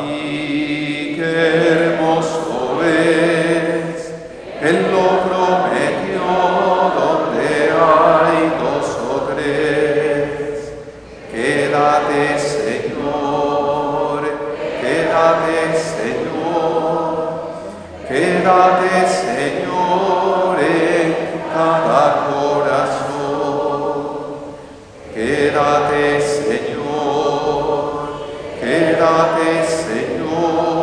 ti, qué hermoso es. Él lo prometió donde hay dos o tres. Quédate, Señor, quédate, Señor, quédate, Señor, en cada corazón. Quédate, Señor, quédate, Señor,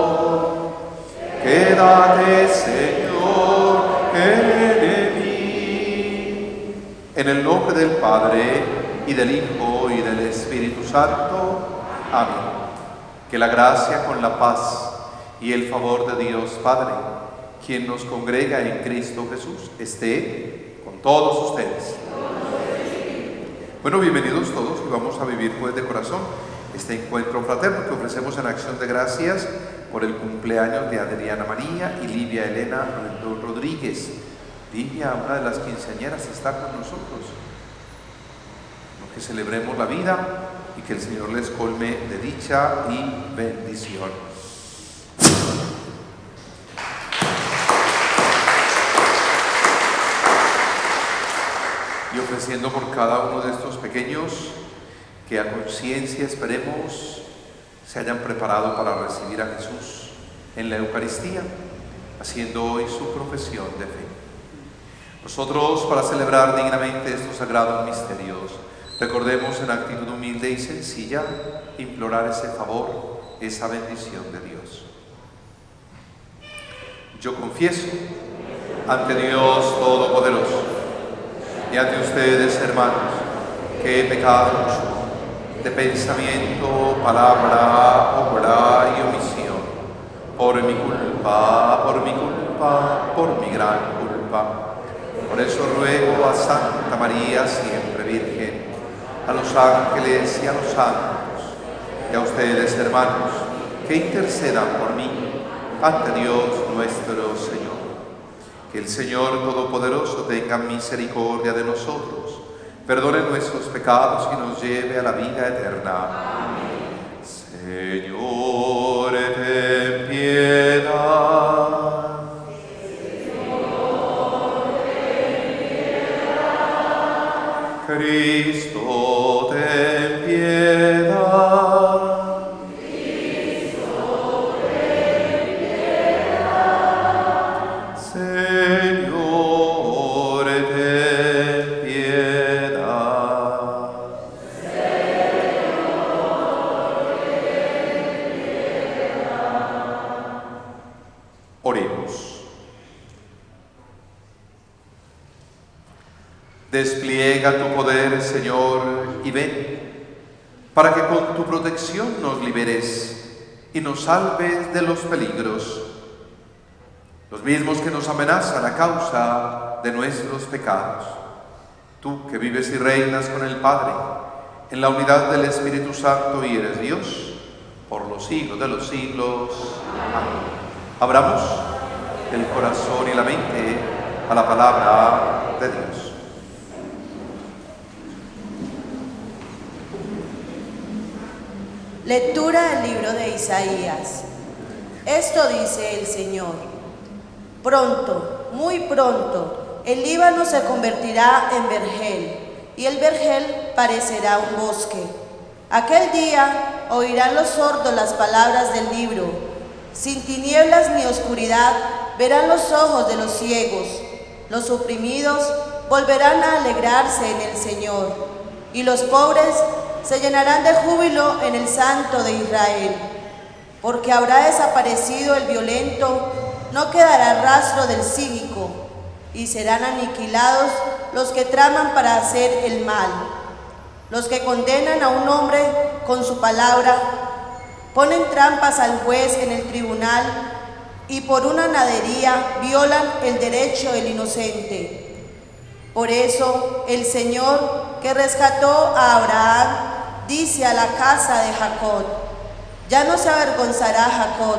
quédate, Señor, en mí. En el nombre del Padre, y del Hijo, y del Espíritu Santo. Amén. Que la gracia con la paz y el favor de Dios Padre, quien nos congrega en Cristo Jesús, esté con todos ustedes. Bueno, bienvenidos todos y vamos a vivir pues de corazón este encuentro fraterno que ofrecemos en acción de gracias por el cumpleaños de Adriana María y Livia Elena Rodríguez. Livia, una de las quinceañeras, está con nosotros. Que celebremos la vida y que el Señor les colme de dicha y bendición. Y ofreciendo por cada uno de estos pequeños que a conciencia esperemos se hayan preparado para recibir a Jesús en la Eucaristía, haciendo hoy su profesión de fe. Nosotros, para celebrar dignamente estos sagrados misterios, recordemos en actitud humilde y sencilla implorar ese favor, esa bendición de Dios. Yo confieso ante Dios Todopoderoso y ante ustedes, hermanos, que he pecado mucho de pensamiento, palabra, obra y omisión, por mi culpa, por mi gran culpa. Por eso ruego a Santa María, siempre Virgen, a los ángeles y a los santos, y a ustedes, hermanos, que intercedan por mí ante Dios nuestro Señor. Que el Señor Todopoderoso tenga misericordia de nosotros, perdone nuestros pecados y nos lleve a la vida eterna. Amén. Señor, ten piedad. Cristo, ten piedad. Cristo, ten piedad. Señor, ten piedad. Señor, ten piedad. Oremos. Despliega tu poder, Señor, y ven, para que con tu protección nos liberes y nos salves de los peligros, los mismos que nos amenazan a causa de nuestros pecados. Tú que vives y reinas con el Padre, en la unidad del Espíritu Santo y eres Dios, por los siglos de los siglos. Amén. Abramos el corazón y la mente a la palabra de Dios. Lectura del libro de Isaías. Esto dice el Señor: pronto, muy pronto, el Líbano se convertirá en vergel, y el vergel parecerá un bosque. Aquel día oirán los sordos las palabras del libro. Sin tinieblas ni oscuridad verán los ojos de los ciegos. Los oprimidos volverán a alegrarse en el Señor, y los pobres se llenarán de júbilo en el Santo de Israel. Porque habrá desaparecido el violento, no quedará rastro del cínico, y serán aniquilados los que traman para hacer el mal. Los que condenan a un hombre con su palabra, ponen trampas al juez en el tribunal, y por una nadería violan el derecho del inocente. Por eso el Señor, que rescató a Abraham, dice a la casa de Jacob: ya no se avergonzará Jacob,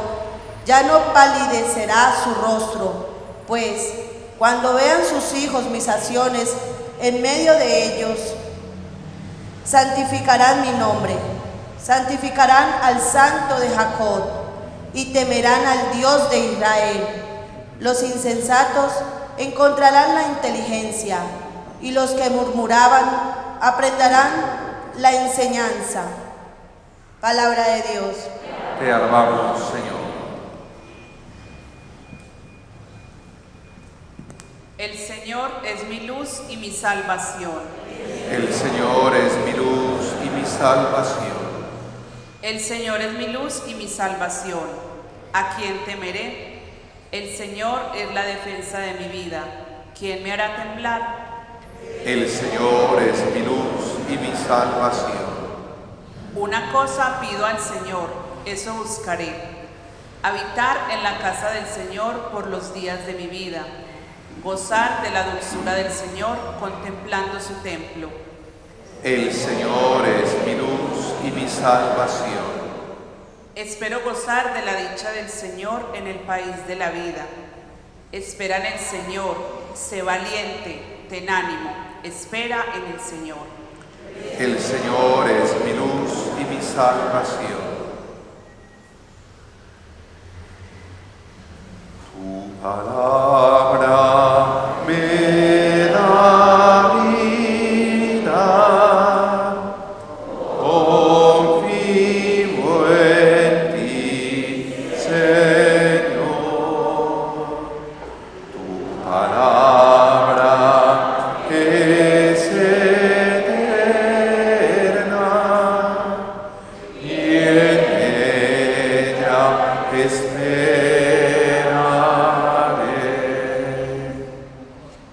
ya no palidecerá su rostro, pues cuando vean sus hijos mis acciones en medio de ellos, santificarán mi nombre, santificarán al Santo de Jacob. y temerán al Dios de Israel. Los insensatos encontrarán la inteligencia, y los que murmuraban aprenderán la enseñanza. Palabra de Dios. Te alabamos, Señor. El Señor es mi luz y mi salvación. El Señor es mi luz y mi salvación. El Señor es mi luz y mi salvación. ¿A quién temeré? El Señor es la defensa de mi vida. ¿Quién me hará temblar? El Señor es mi luz y mi salvación. Una cosa pido al Señor, eso buscaré: habitar en la casa del Señor por los días de mi vida, gozar de la dulzura del Señor contemplando su templo. El Señor es mi luz y mi salvación. Espero gozar de la dicha del Señor en el país de la vida. Espera en el Señor, sé valiente, ten ánimo, espera en el Señor. El Señor es mi luz y mi salvación. Tu palabra me da vida. Confío en ti, Señor. Tu palabra es eterna y en ella esperaré.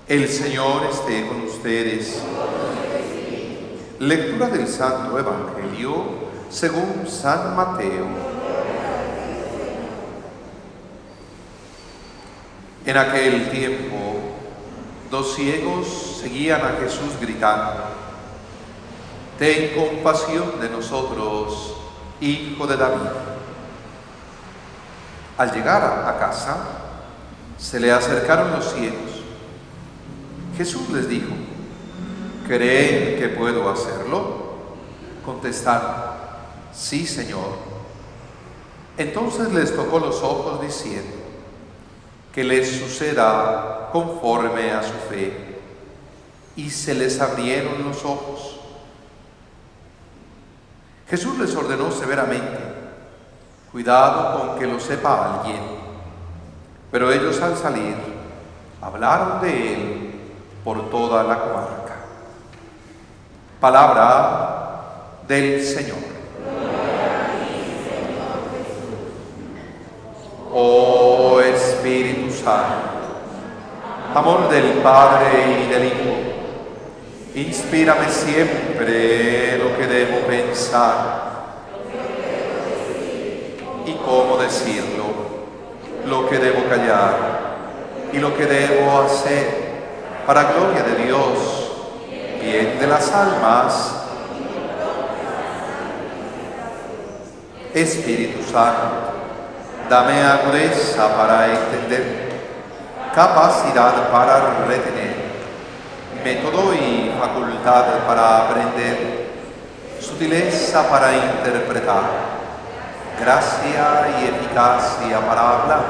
El Señor esté con ustedes. Lectura del Santo Evangelio según San Mateo. En aquel tiempo, 2 ciegos seguían a Jesús gritando: «Ten compasión de nosotros, Hijo de David». Al llegar a casa, se le acercaron los ciegos. Jesús les dijo: «¿Creen que puedo hacerlo?». Contestaron: «Sí, Señor». Entonces les tocó los ojos diciendo: «Que les suceda conforme a su fe». Y se les abrieron los ojos. Jesús les ordenó severamente: «Cuidado con que lo sepa alguien». Pero ellos, al salir, hablaron de él por toda la comarca. Palabra del Señor. Oh Espíritu Santo, amor del Padre y del Hijo, inspírame siempre lo que debo pensar y cómo decirlo, lo que debo callar y lo que debo hacer, para gloria de Dios, bien de las almas. Espíritu Santo, dame agudeza para entender, capacidad para retener, método y facultad para aprender, sutileza para interpretar, gracia y eficacia para hablar.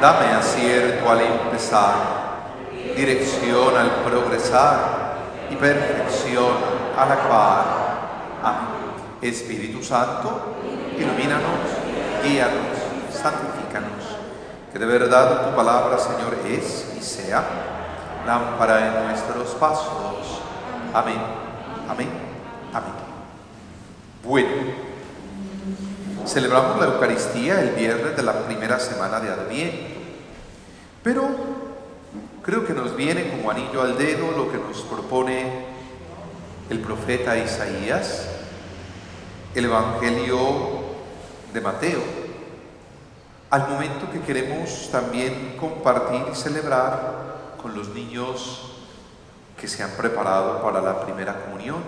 Dame acierto al empezar, dirección al progresar y perfección al acabar. Amén. Espíritu Santo, ilumínanos, guíanos, santifícanos. Que de verdad tu palabra, Señor, es y sea lámpara en nuestros pasos. Amén, amén, amén. Bueno, celebramos la Eucaristía el viernes de la primera semana de Adviento, pero creo que nos viene como anillo al dedo lo que nos propone el profeta Isaías, el Evangelio de Mateo, al momento que queremos también compartir y celebrar con los niños que se han preparado para la primera comunión,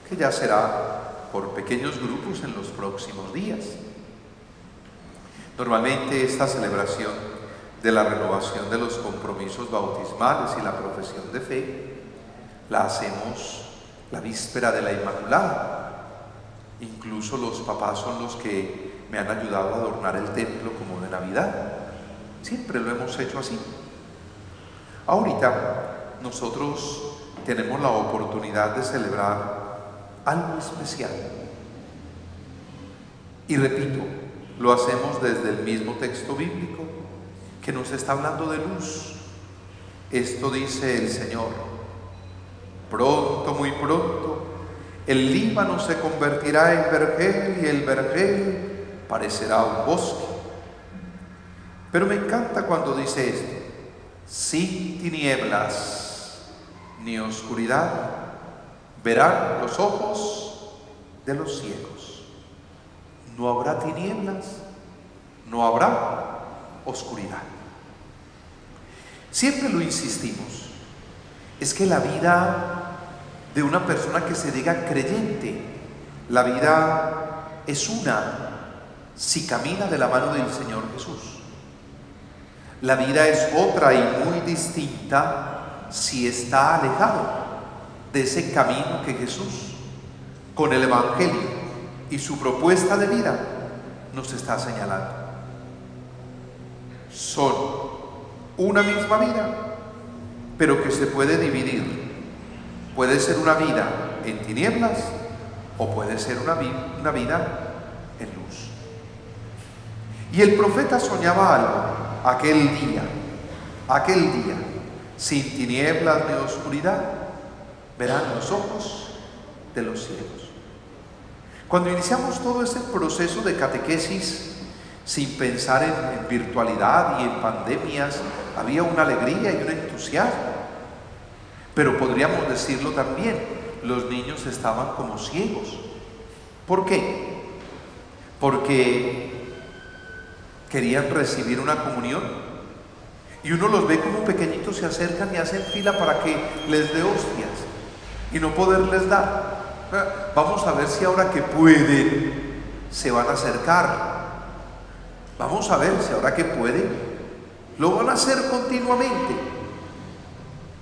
que ya será por pequeños grupos en los próximos días. Normalmente esta celebración de la renovación de los compromisos bautismales y la profesión de fe la hacemos la víspera de la Inmaculada. Incluso los papás son los que me han ayudado a adornar el templo como de Navidad. Siempre lo hemos hecho así. Ahorita nosotros tenemos la oportunidad de celebrar algo especial. Y repito, lo hacemos desde el mismo texto bíblico que nos está hablando de luz. Esto dice el Señor: pronto, muy pronto, el Líbano se convertirá en vergel y el vergel parecerá un bosque. Pero me encanta cuando dice esto: sin tinieblas ni oscuridad verán los ojos de los ciegos. No habrá tinieblas, no habrá oscuridad. Siempre lo insistimos, es que la vida de una persona que se diga creyente, la vida es una si camina de la mano del Señor Jesús. La vida es otra y muy distinta si está alejado de ese camino que Jesús, con el Evangelio y su propuesta de vida, nos está señalando. Son una misma vida, pero que se puede dividir. Puede ser una vida en tinieblas o puede ser una vida en luz. Y el profeta soñaba algo aquel día, sin tinieblas ni oscuridad, verán los ojos de los ciegos. Cuando iniciamos todo ese proceso de catequesis, sin pensar en virtualidad y en pandemias, había una alegría y un entusiasmo. Pero podríamos decirlo también, los niños estaban como ciegos. ¿Por qué? Porque querían recibir una comunión y uno los ve como pequeñitos, se acercan y hacen fila para que les dé hostias y no poderles dar. Vamos a ver si ahora que pueden se van a acercar. Vamos a ver si ahora que pueden lo van a hacer continuamente.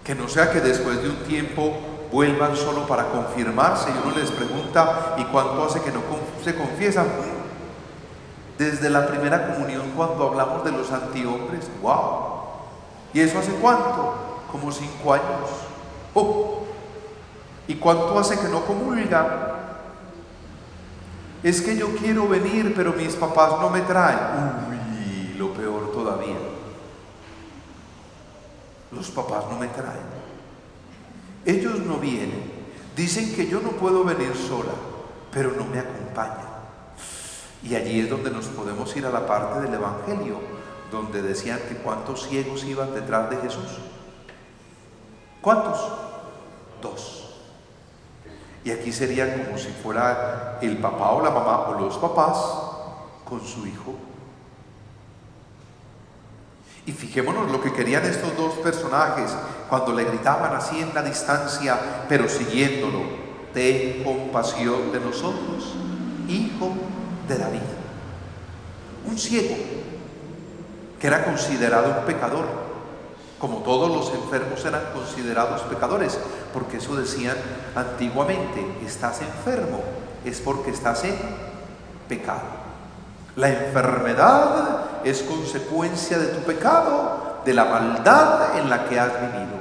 Que no sea que después de un tiempo vuelvan solo para confirmarse y uno les pregunta: ¿y cuánto hace que no se confiesan? Desde la primera comunión, cuando hablamos de los antihombres, ¡wow! ¿Y eso hace cuánto? Como 5 años. ¡Oh! ¿Y cuánto hace que no comulgan? Es que yo quiero venir, pero mis papás no me traen. Uy, lo peor todavía. Los papás no me traen. Ellos no vienen. Dicen que yo no puedo venir sola, pero no me acompañan. Y allí es donde nos podemos ir a la parte del Evangelio, donde decían que cuántos ciegos iban detrás de Jesús. ¿Cuántos? 2. Y aquí sería como si fuera el papá o la mamá o los papás con su hijo. Y fijémonos lo que querían estos 2 personajes cuando le gritaban así en la distancia, pero siguiéndolo: ten compasión de nosotros, hijo de David. Un ciego que era considerado un pecador, como todos los enfermos eran considerados pecadores, porque eso decían antiguamente: estás enfermo es porque estás en pecado. La enfermedad es consecuencia de tu pecado, de la maldad en la que has vivido.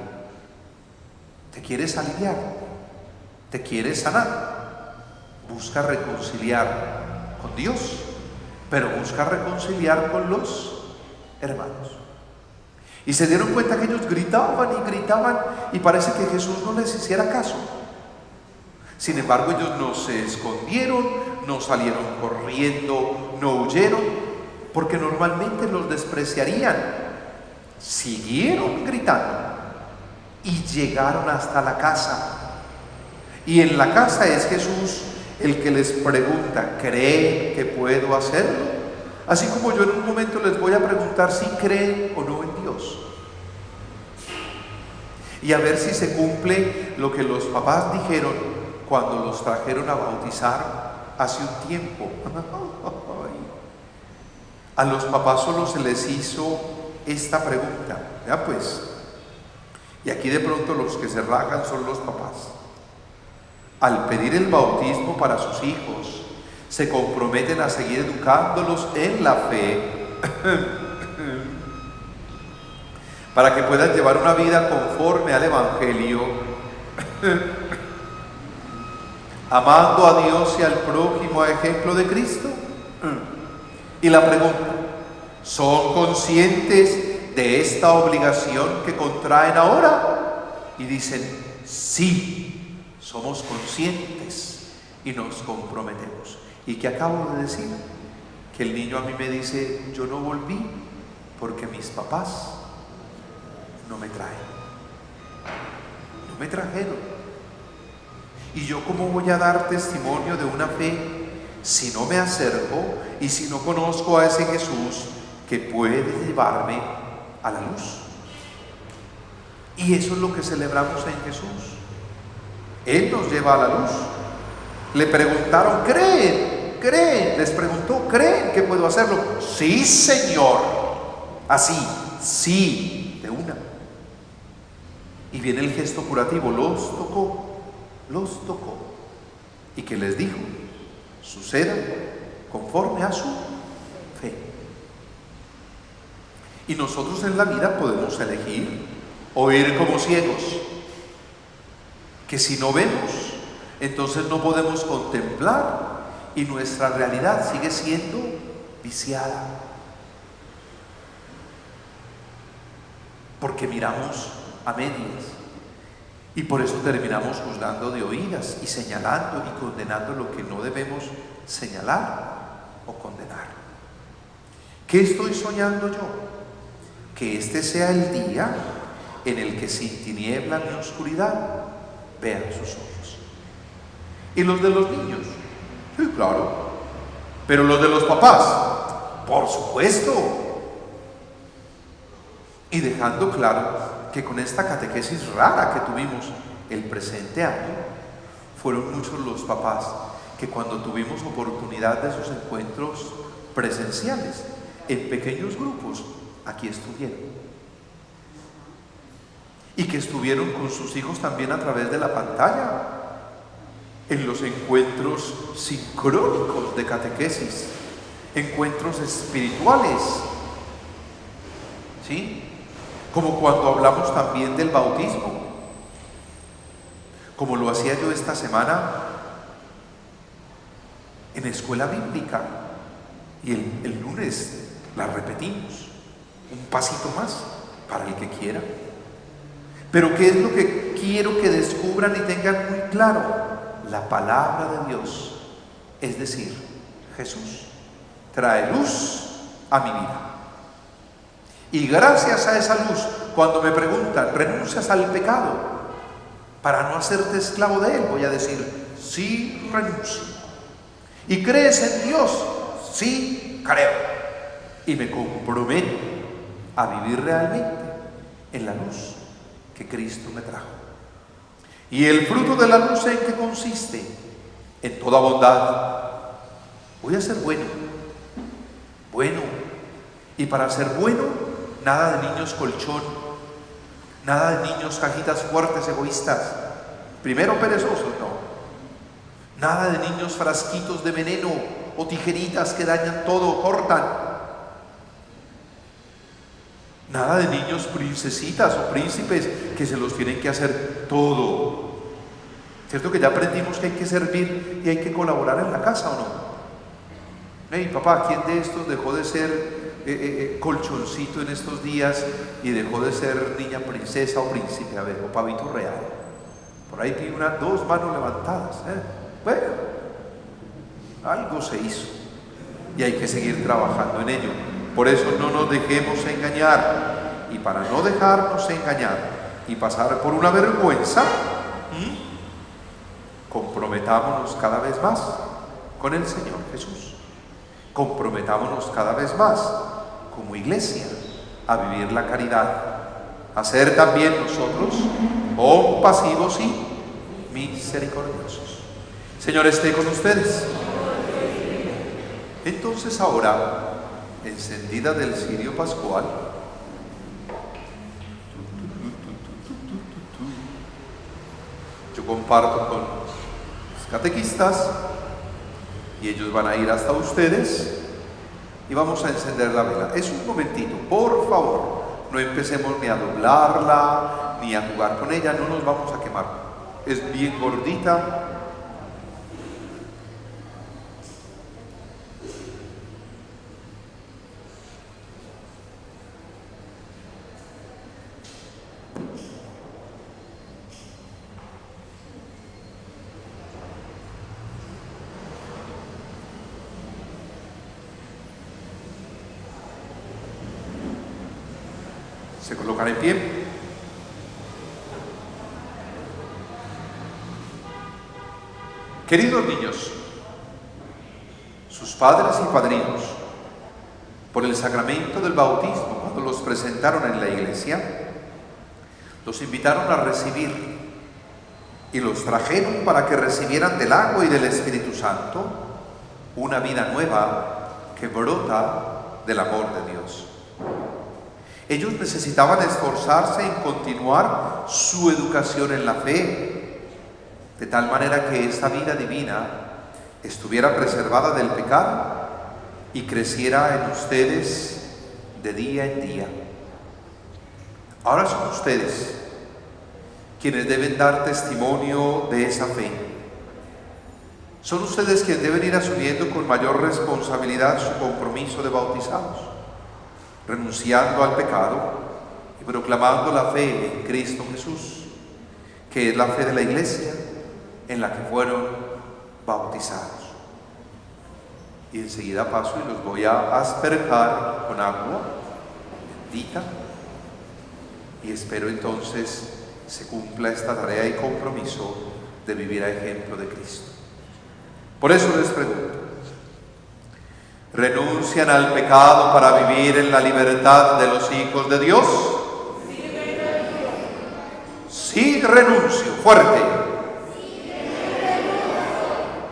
¿Te quieres aliviar? ¿Te quieres sanar? Busca reconciliar con Dios, pero busca reconciliar con los hermanos. Y se dieron cuenta que ellos gritaban y gritaban y parece que Jesús no les hiciera caso. Sin embargo, ellos no se escondieron, no salieron corriendo, no huyeron, porque normalmente los despreciarían. Siguieron gritando y llegaron hasta la casa. Y en la casa es Jesús el que les pregunta: ¿creen que puedo hacerlo? Así como yo en un momento les voy a preguntar si creen o no en Dios. Y a ver si se cumple lo que los papás dijeron cuando los trajeron a bautizar hace un tiempo. A los papás solo se les hizo esta pregunta. Ya pues, y aquí de pronto los que se rajan son los papás. Al pedir el bautismo para sus hijos, se comprometen a seguir educándolos en la fe para que puedan llevar una vida conforme al Evangelio, amando a Dios y al prójimo a ejemplo de Cristo. Y la pregunta: ¿son conscientes de esta obligación que contraen ahora? Y dicen: sí, somos conscientes y nos comprometemos. ¿Y qué acabo de decir? Que el niño a mí me dice: yo no volví porque mis papás no me traen, no me trajeron. ¿Y yo cómo voy a dar testimonio de una fe si no me acerco y si no conozco a ese Jesús que puede llevarme a la luz? Y eso es lo que celebramos en Jesús. Él nos lleva a la luz. Le preguntaron: ¿creen? ¿Creen? Les preguntó: ¿creen que puedo hacerlo? Sí, Señor. Así, sí, de una. Y viene el gesto curativo: los tocó. ¿Y qué les dijo? Suceda conforme a su fe. Y nosotros en la vida podemos elegir o ir como ciegos, que si no vemos, entonces no podemos contemplar y nuestra realidad sigue siendo viciada, porque miramos a medias. Y por eso terminamos juzgando de oídas y señalando y condenando lo que no debemos señalar o condenar. ¿Qué estoy soñando yo? Que este sea el día en el que sin tiniebla ni oscuridad vean sus ojos. ¿Y los de los niños? Sí, claro. ¿Pero los de los papás? Por supuesto. Y dejando claro que con esta catequesis rara que tuvimos el presente año, fueron muchos los papás que cuando tuvimos oportunidad de esos encuentros presenciales, en pequeños grupos, aquí estuvieron. Y que estuvieron con sus hijos también a través de la pantalla, en los encuentros sincrónicos de catequesis, encuentros espirituales, ¿sí? Como cuando hablamos también del bautismo, como lo hacía yo esta semana en escuela bíblica, y el lunes la repetimos, un pasito más para el que quiera. Pero ¿qué es lo que quiero que descubran y tengan muy claro? La palabra de Dios, es decir, Jesús, trae luz a mi vida. Y gracias a esa luz, cuando me preguntan: ¿renuncias al pecado para no hacerte esclavo de él? Voy a decir: sí, renuncio. ¿Y crees en Dios? Sí, creo. Y me comprometo a vivir realmente en la luz que Cristo me trajo. ¿Y el fruto de la luz en qué consiste? En toda bondad. Voy a ser bueno. Y para ser bueno, nada de niños colchón, nada de niños cajitas fuertes, egoístas, primero perezosos, no. Nada de niños frasquitos de veneno o tijeritas que dañan todo, cortan. Nada de niños princesitas o príncipes que se los tienen que hacer todo. ¿Cierto que ya aprendimos que hay que servir y hay que colaborar en la casa, o no? Hey, papá, ¿quién de estos dejó de ser colchoncito en estos días y dejó de ser niña princesa o príncipe? A ver, o pavito real. Por ahí vi dos manos levantadas. Bueno, algo se hizo y hay que seguir trabajando en ello. Por eso no nos dejemos engañar, y para no dejarnos engañar y pasar por una vergüenza, comprometámonos cada vez más con el Señor Jesús. Comprometámonos cada vez más como iglesia a vivir la caridad, a ser también nosotros compasivos y misericordiosos. Señor esté con ustedes. Entonces ahora, encendida del cirio pascual, yo comparto con los catequistas y ellos van a ir hasta ustedes y vamos a encender la vela. Es un momentito, por favor, no empecemos ni a doblarla, ni a jugar con ella, no nos vamos a quemar. Es bien gordita. Se colocan en pie. Queridos niños, sus padres y padrinos, por el sacramento del bautismo, cuando los presentaron en la iglesia, los invitaron a recibir y los trajeron para que recibieran del agua y del Espíritu Santo una vida nueva que brota del amor de Dios. Ellos necesitaban esforzarse en continuar su educación en la fe, de tal manera que esta vida divina estuviera preservada del pecado y creciera en ustedes de día en día. Ahora son ustedes quienes deben dar testimonio de esa fe. Son ustedes quienes deben ir asumiendo con mayor responsabilidad su compromiso de bautizados, renunciando al pecado y proclamando la fe en Cristo Jesús, que es la fe de la iglesia en la que fueron bautizados. Y enseguida paso y los voy a asperjar con agua bendita y espero entonces se cumpla esta tarea y compromiso de vivir a ejemplo de Cristo. Por eso les pregunto, ¿renuncian al pecado para vivir en la libertad de los hijos de Dios? Sí, renuncio. Fuerte.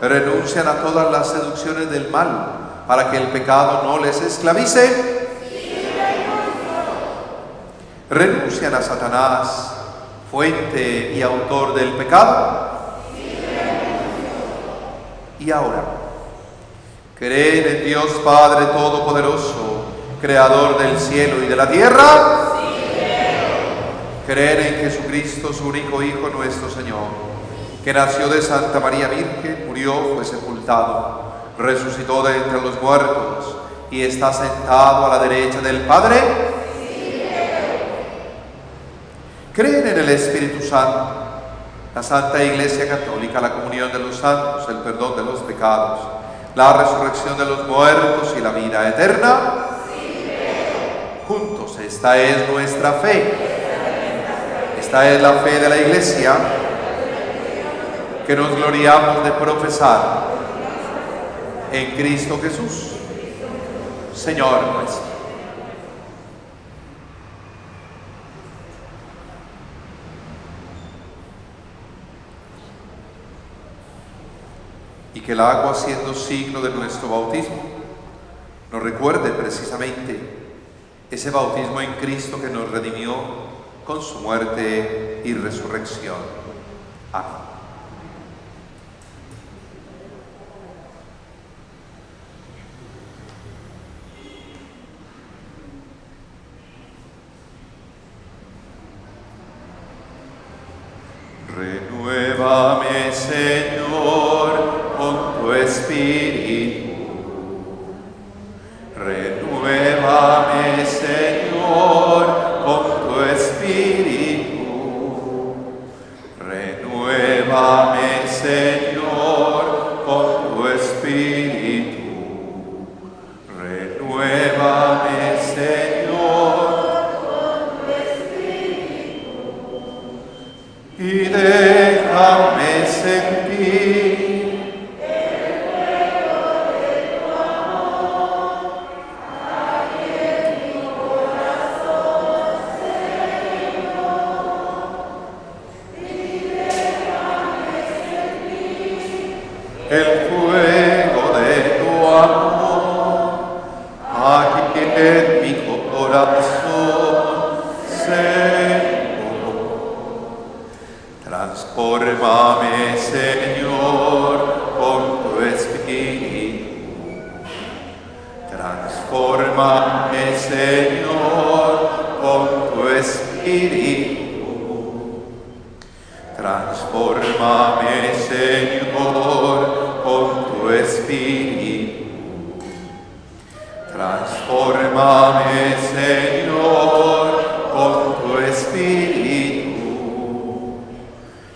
¿Renuncian a todas las seducciones del mal para que el pecado no les esclavice? ¿Renuncian a Satanás, fuente y autor del pecado? Y ahora, ¿creen en Dios Padre Todopoderoso, Creador del cielo y de la tierra? ¿Creen en Jesucristo, su único Hijo, nuestro Señor, que nació de Santa María Virgen, murió, fue sepultado, resucitó de entre los muertos y está sentado a la derecha del Padre? ¿Creen en el Espíritu Santo, la Santa Iglesia Católica, la comunión de los santos, el perdón de los pecados, la resurrección de los muertos y la vida eterna? Juntos, esta es nuestra fe. Esta es la fe de la Iglesia que nos gloriamos de profesar en Cristo Jesús, Señor nuestro. Y que el agua, siendo signo de nuestro bautismo, nos recuerde precisamente ese bautismo en Cristo que nos redimió con su muerte y resurrección. Amén. Renuévame, Señor, con tu Espíritu. Renuévame, Señor, con tu Espíritu. Renuévame, Señor, con tu Espíritu. Renuévame, Señor, con tu Espíritu. Y déjame sentir el fuego de tu amor. Transfórmame, Señor, con tu Espíritu. Transfórmame, Señor, con tu Espíritu. Transfórmame, Señor, con tu Espíritu.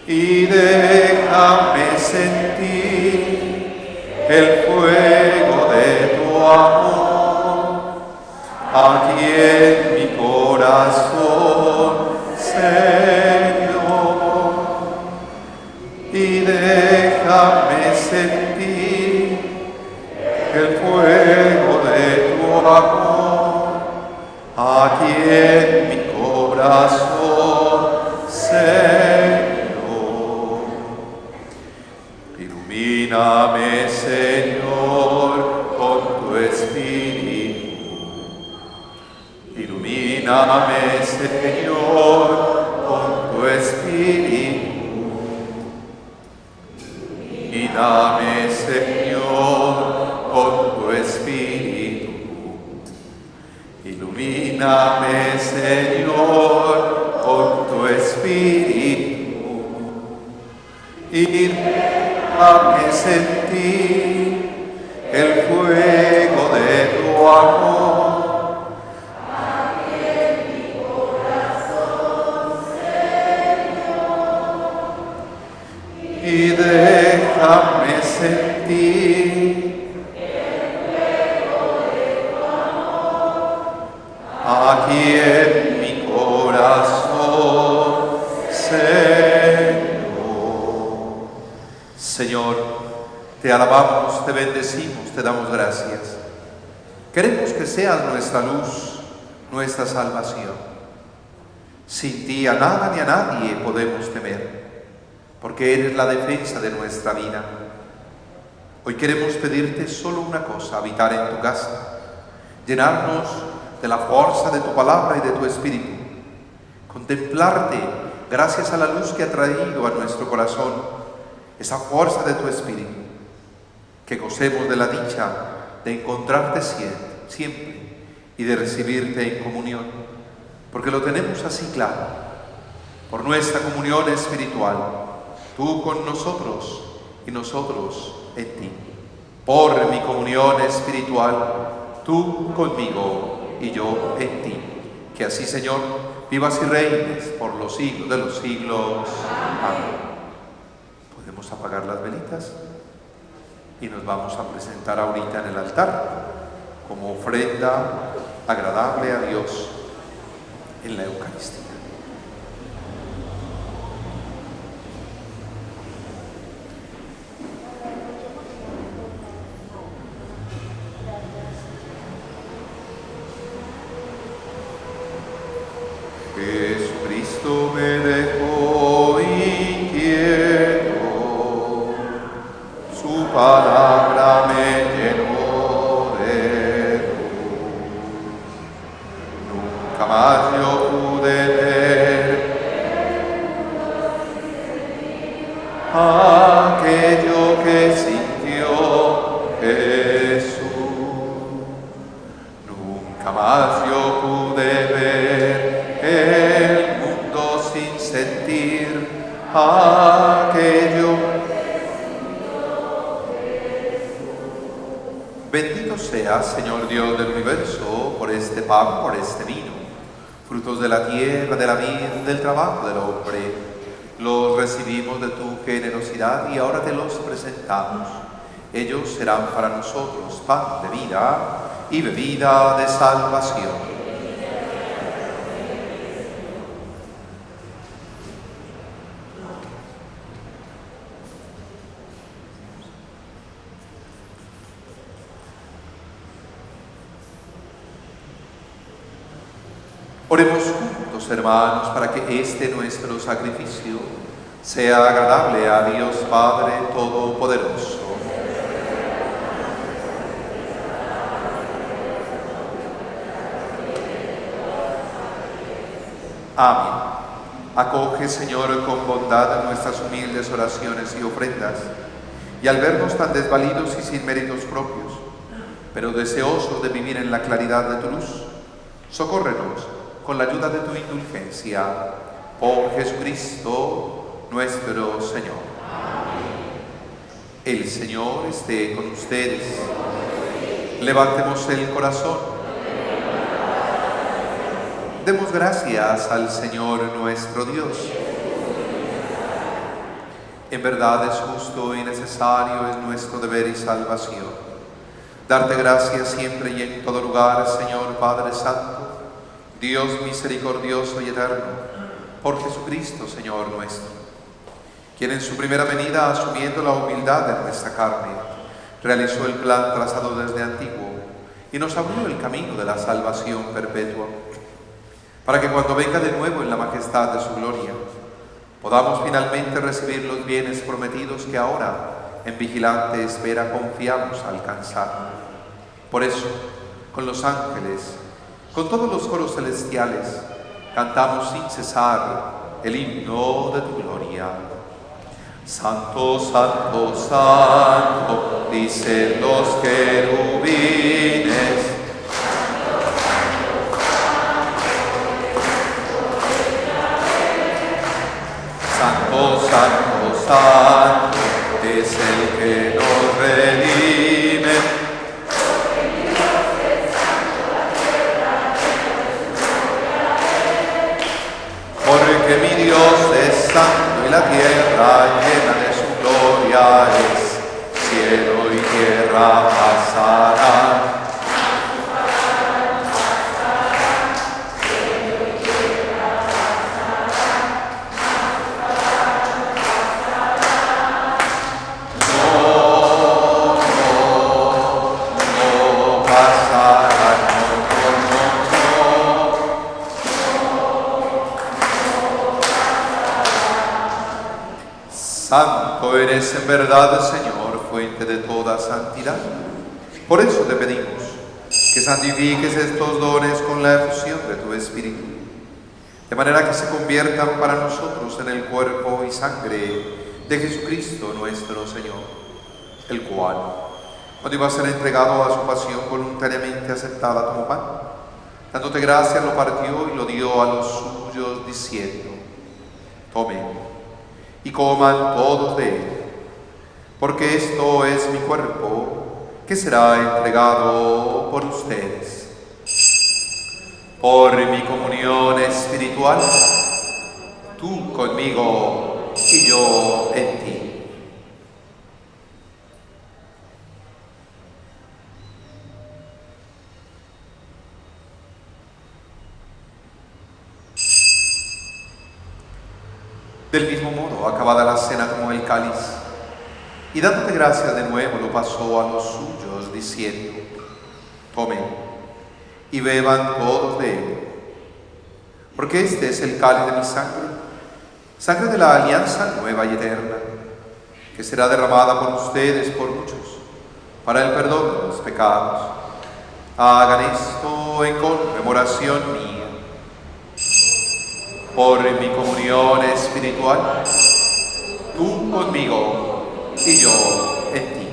Y déjame sentir el fuego de tu amor aquí en mi corazón, Señor. Y déjame sentir el fuego de tu amor aquí en mi corazón, Señor. Ilumíname, Señor, con tu Espíritu. Ilumíname, Señor, con tu Espíritu. Ilumíname, Señor, con tu Espíritu. Ilumíname, Señor, con tu Espíritu. Y déjame sentir el fuego de tu amor aquí en mi corazón, Señor. Y déjame sentir el fuego de tu amor aquí en mi corazón, Señor. Señor, te alabamos, te bendecimos, te damos gracias. Queremos que seas nuestra luz, nuestra salvación. Sin ti a nada ni a nadie podemos temer, porque eres la defensa de nuestra vida. Hoy queremos pedirte solo una cosa: habitar en tu casa, llenarnos de la fuerza de tu palabra y de tu espíritu, contemplarte gracias a la luz que ha traído a nuestro corazón esa fuerza de tu espíritu, que gocemos de la dicha de encontrarte siempre y de recibirte en comunión, porque lo tenemos así claro, por nuestra comunión espiritual, tú con nosotros y nosotros en ti. Por mi comunión espiritual, tú conmigo y yo en ti. Que así, Señor, vivas y reines por los siglos de los siglos. Amén. Podemos apagar las velitas y nos vamos a presentar ahorita en el altar como ofrenda agradable a Dios en la Eucaristía. Jesucristo me dejó inquieto, su palabra me llenó de luz. Nunca más yo pude ver aquello que sintió Jesús. Nunca más yo pude ver el mundo sin sentir aquello. Bendito seas, Señor Dios del universo, por este pan, por este vino, frutos de la tierra, de la vida, del trabajo del hombre. Los recibimos de tu generosidad y ahora te los presentamos. Ellos serán para nosotros pan de vida y bebida de salvación. Oremos juntos, hermanos, para que este nuestro sacrificio sea agradable a Dios Padre Todopoderoso. Amén. Acoge, Señor, con bondad nuestras humildes oraciones y ofrendas, y al vernos tan desvalidos y sin méritos propios, pero deseosos de vivir en la claridad de tu luz, socórrenos con la ayuda de tu indulgencia. Por Jesucristo nuestro Señor. El Señor esté con ustedes. Levantemos el corazón. Demos gracias al Señor nuestro Dios. En verdad es justo y necesario, es nuestro deber y salvación darte gracias siempre y en todo lugar, Señor Padre Santo, Dios misericordioso y eterno, por Jesucristo, Señor nuestro, quien en su primera venida, asumiendo la humildad de nuestra carne, realizó el plan trazado desde antiguo y nos abrió el camino de la salvación perpetua, para que cuando venga de nuevo en la majestad de su gloria, podamos finalmente recibir los bienes prometidos que ahora, en vigilante espera, confiamos alcanzar. Por eso, con los ángeles, con todos los coros celestiales, cantamos sin cesar el himno de tu gloria. Santo, santo, santo, dicen los querubines. Santo, santo, santo, es el que nos redime. Porque mi Dios es santo y la tierra llena de su gloria es. Cielo y tierra pasarán. Santo eres en verdad, Señor, fuente de toda santidad. Por eso te pedimos que santifiques estos dones con la efusión de tu Espíritu, de manera que se conviertan para nosotros en el cuerpo y sangre de Jesucristo nuestro Señor, el cual, cuando iba a ser entregado a su pasión voluntariamente aceptada como pan, dándote gracias, lo partió y lo dio a los suyos, diciendo: tomen y coman todos de él, porque esto es mi cuerpo, que será entregado por ustedes. Por mi comunión espiritual, tú conmigo y yo en ti. Del mismo modo, acabada la cena, tomó el cáliz y dándote gracias de nuevo lo pasó a los suyos, diciendo: tomen y beban todos de él, porque este es el cáliz de mi sangre, sangre de la alianza nueva y eterna, que será derramada por ustedes, por muchos, para el perdón de los pecados. Hagan esto en conmemoración mía. Por mi comunión espiritual, tú conmigo y yo en ti.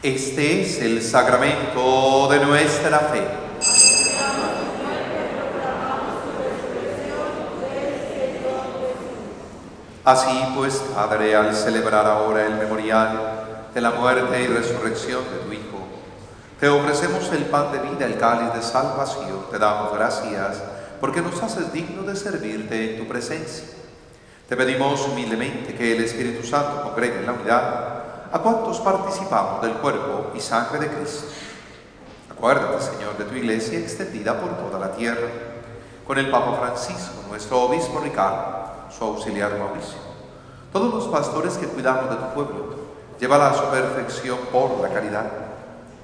Este es el sacramento de nuestra fe. Así pues, Padre, al celebrar ahora el memorial de la muerte y resurrección de tu Hijo, te ofrecemos el pan de vida, el cáliz de salvación. Te damos gracias porque nos haces digno de servirte en tu presencia. Te pedimos humildemente que el Espíritu Santo congregue en la unidad a cuantos participamos del cuerpo y sangre de Cristo. Acuérdate, Señor, de tu Iglesia extendida por toda la tierra, con el Papa Francisco, nuestro obispo Ricardo, su auxiliar Mauricio, todos los pastores que cuidamos de tu pueblo, llévala a su perfección por la caridad.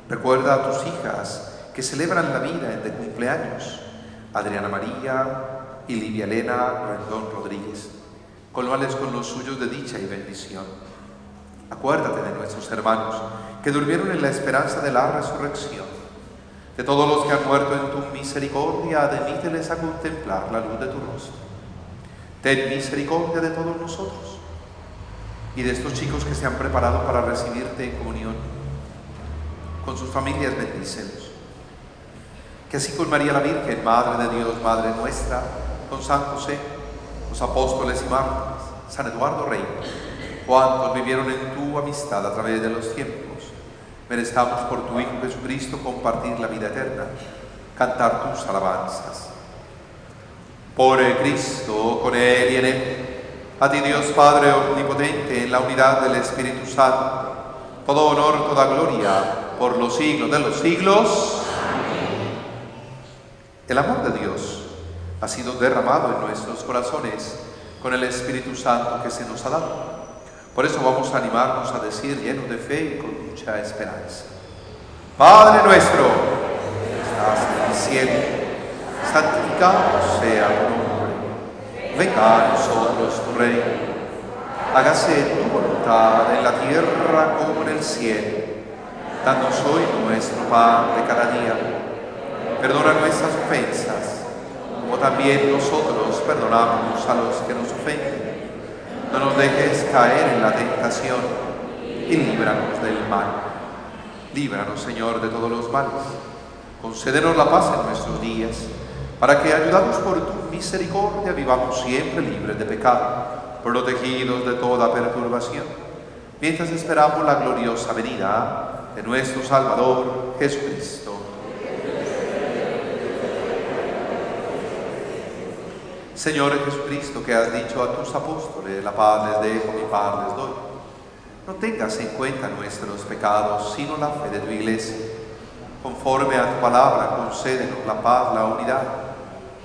Recuerda a tus hijas que celebran la vida en de cumpleaños, Adriana María y Livia Elena Rendón Rodríguez, colmales con los suyos de dicha y bendición. Acuérdate de nuestros hermanos que durmieron en la esperanza de la resurrección. De todos los que han muerto en tu misericordia, admíteles a contemplar la luz de tu rostro. Ten misericordia de todos nosotros y de estos chicos que se han preparado para recibirte en comunión. Con sus familias bendícelos. Que así con María la Virgen, Madre de Dios, Madre nuestra, con San José, los apóstoles y mártires, San Eduardo Rey, cuantos vivieron en tu amistad a través de los tiempos, merezcamos por tu Hijo Jesucristo compartir la vida eterna, cantar tus alabanzas. Por Cristo, con Él y en Él, a ti Dios Padre omnipotente, en la unidad del Espíritu Santo, todo honor, toda gloria, por los siglos de los siglos. Amén. El amor de Dios ha sido derramado en nuestros corazones con el Espíritu Santo que se nos ha dado. Por eso vamos a animarnos a decir, llenos de fe y con mucha esperanza: Padre nuestro, que estás en el cielo, santificado sea tu nombre. Venga a nosotros tu reino. Hágase tu voluntad en la tierra como en el cielo. Danos hoy nuestro pan de cada día. Perdona nuestras ofensas, como también nosotros perdonamos a los que nos ofenden. No nos dejes caer en la tentación y líbranos del mal. Líbranos, Señor, de todos los males. Concédenos la paz en nuestros días, para que, ayudados por tu misericordia, vivamos siempre libres de pecado, protegidos de toda perturbación, mientras esperamos la gloriosa venida de nuestro Salvador Jesucristo. Señor Jesucristo, que has dicho a tus apóstoles: la paz les dejo, mi paz les doy, no tengas en cuenta nuestros pecados, sino la fe de tu Iglesia. Conforme a tu palabra, concédenos la paz, la unidad,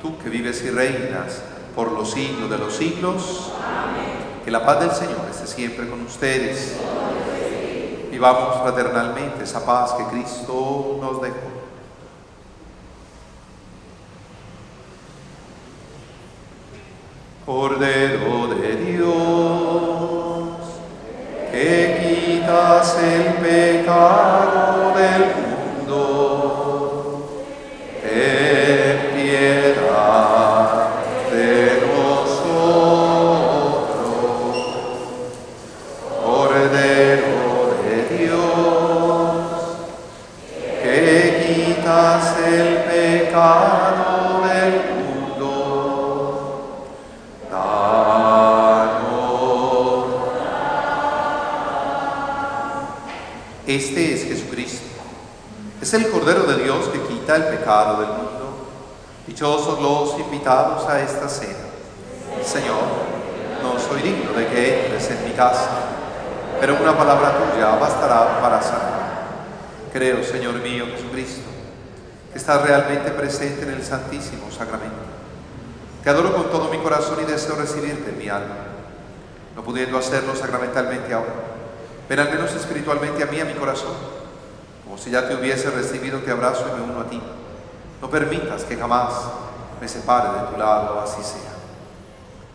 tú que vives y reinas por los siglos de los siglos. Amén. Que la paz del Señor esté siempre con ustedes. Vivamos fraternalmente esa paz que Cristo nos dejó. Cordero de Dios, que quitas el pecado del mundo, ten piedad de nosotros. Cordero de Dios, que quitas el pecado del mundo, danos. Este es Jesucristo, es el Cordero de Dios que quita el pecado del mundo. Dichosos los invitados a esta cena. Señor, no soy digno de que entres en mi casa, pero una palabra tuya bastará para sanar. Creo, Señor mío Jesucristo, que estás realmente presente en el Santísimo Sacramento. Te adoro con todo mi corazón y deseo recibirte en mi alma. No pudiendo hacerlo sacramentalmente ahora, ven al menos espiritualmente a mí, a mi corazón. Como si ya te hubiese recibido, te abrazo y me uno a ti. No permitas que jamás me separe de tu lado, así sea.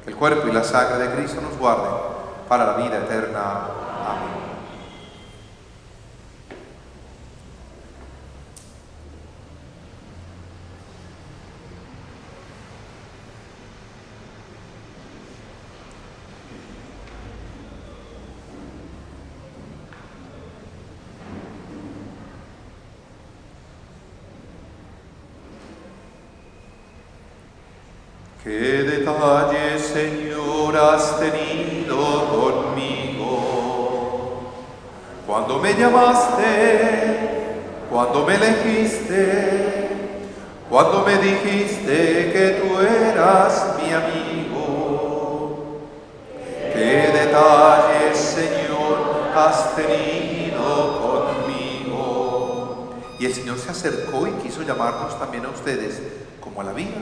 Que el cuerpo y la sangre de Cristo nos guarden para la vida eterna. Amén. ¿Qué detalles, Señor, has tenido conmigo? Cuando me llamaste, cuando me elegiste, cuando me dijiste que tú eras mi amigo. ¿Qué detalles, Señor, has tenido conmigo? Y el Señor se acercó y quiso llamarnos también a ustedes, como a la vida,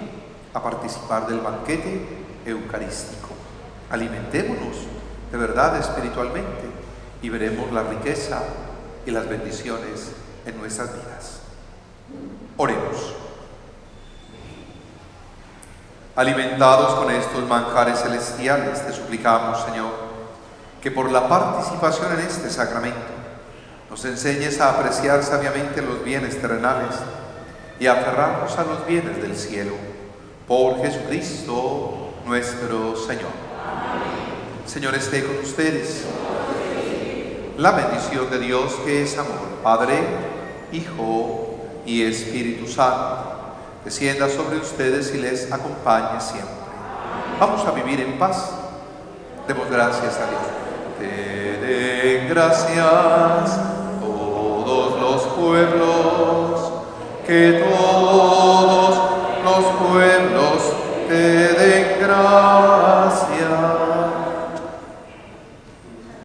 a participar del banquete eucarístico. Alimentémonos de verdad espiritualmente y veremos la riqueza y las bendiciones en nuestras vidas. Oremos. Alimentados con estos manjares celestiales, te suplicamos, Señor, que por la participación en este sacramento nos enseñes a apreciar sabiamente los bienes terrenales y aferrarnos a los bienes del cielo. Por Jesucristo nuestro Señor. Señor esté con ustedes. La bendición de Dios, que es amor, Padre, Hijo y Espíritu Santo, descienda sobre ustedes y les acompañe siempre. Vamos a vivir en paz. Demos gracias a Dios. Te den gracias todos los pueblos, que todos